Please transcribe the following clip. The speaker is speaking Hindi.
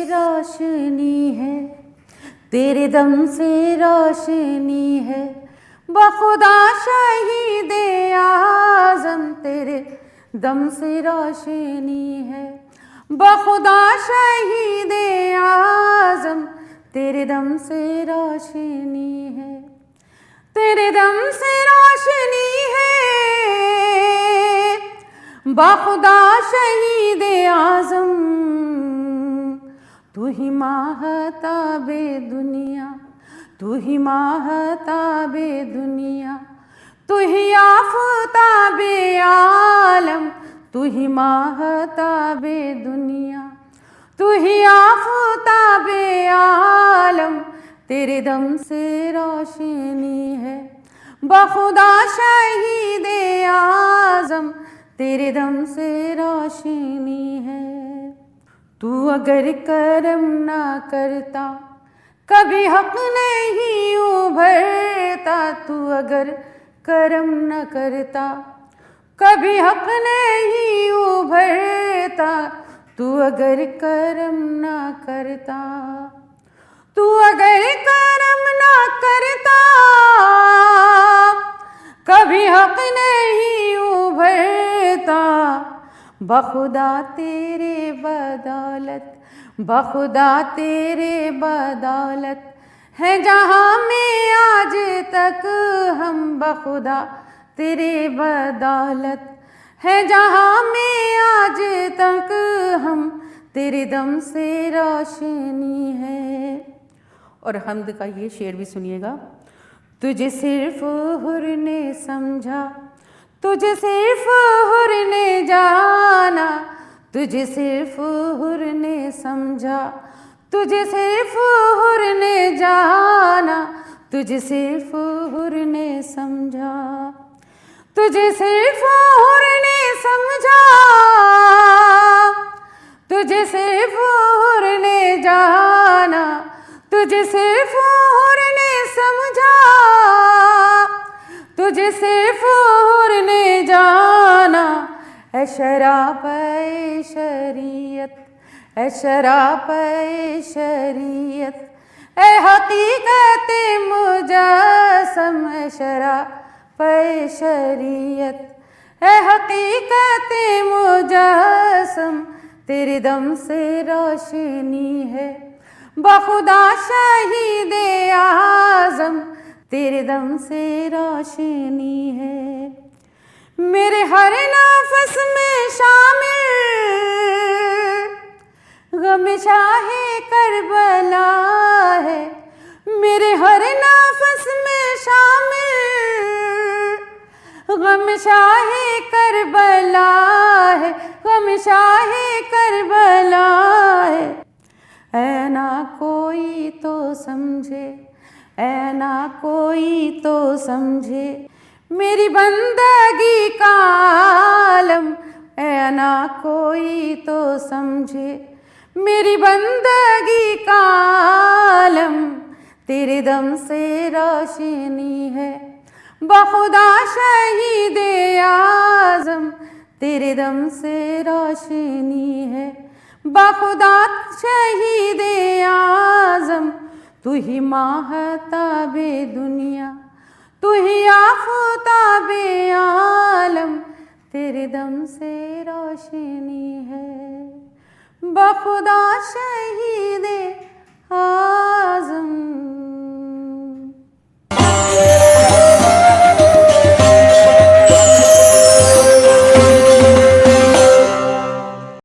रोशनी है, तेरे दम से रोशनी है, बखुदा शहीद आज़म तेरे दम से रोशनी है, बखुदा शहीद आज़म तेरे दम से रोशनी है, तेरे दम से रोशनी है, बखुदा शहीद आज़म तू ही माहताबे दुनिया, तू ही माहताबे दुनिया, तू ही आफ़ताबे आलम, तू ही माहताबे दुनिया, तू ही आफ़ताबे आलम तेरे दम से रोशनी है, बखुदा शहीद आज़म तेरे दम से रोशनी है। तू अगर करम ना करता कभी हक नहीं उभरता, तू अगर करम न करता कभी हक नहीं उभरता, तू अगर करम ना करता, तू अगर करम ना करता कभी हक नहीं उभरता, बखुदा तेरे बदौलत, बखुदा तेरे बदौलत है जहाँ में आज तक हम, बखुदा तेरे बदौलत है जहाँ में आज तक हम, तेरे दम से रोशनी है। और हम्द का ये शेर भी सुनिएगा। तुझे सिर्फ हुर ने समझा, तुझे सिर्फ हुर ने जाना, तुझे सिर्फ हुर ने समझा, तुझे सिर्फ हुर ने जाना, तुझे सिर्फ हुर ने समझा, तुझे सिर्फ हुर ने समझा, तुझे सिर्फ हुर ने जाना, तुझे सिर्फ हुर ने समझा, तुझे सिर्फ हुर ने जाना। ऐ शराब ऐ शरीयत, ऐ शराब ऐ शरीयत, ऐ हकीकत मुजस्सम, ऐ शराब ऐ शरीयत, ऐ हकीकत मुजस्सम तेरे दम से रोशनी है, बखुदा शहीद आज़म तेरे दम से रोशनी है। मेरे हर नफ़स में शामिल गम शाहे करबला है, मेरे हर नफ़स में शामिल गम शाहे करबला है, गम शाहे करबला है। ऐ ना कोई तो समझे, ऐ ना कोई तो समझे मेरी बंदगी का आलम, ऐ ना कोई तो समझे मेरी बंदगी का आलम तेरे दम से रोशनी है, बखुदा शहीद आज़म तेरे दम से रोशनी है, बखुदा शहीद आज़म तू ही माहताबे दुनिया, तू ही आफ़ताबे आलम तेरे दम से रोशनी है, बखुदा शहीद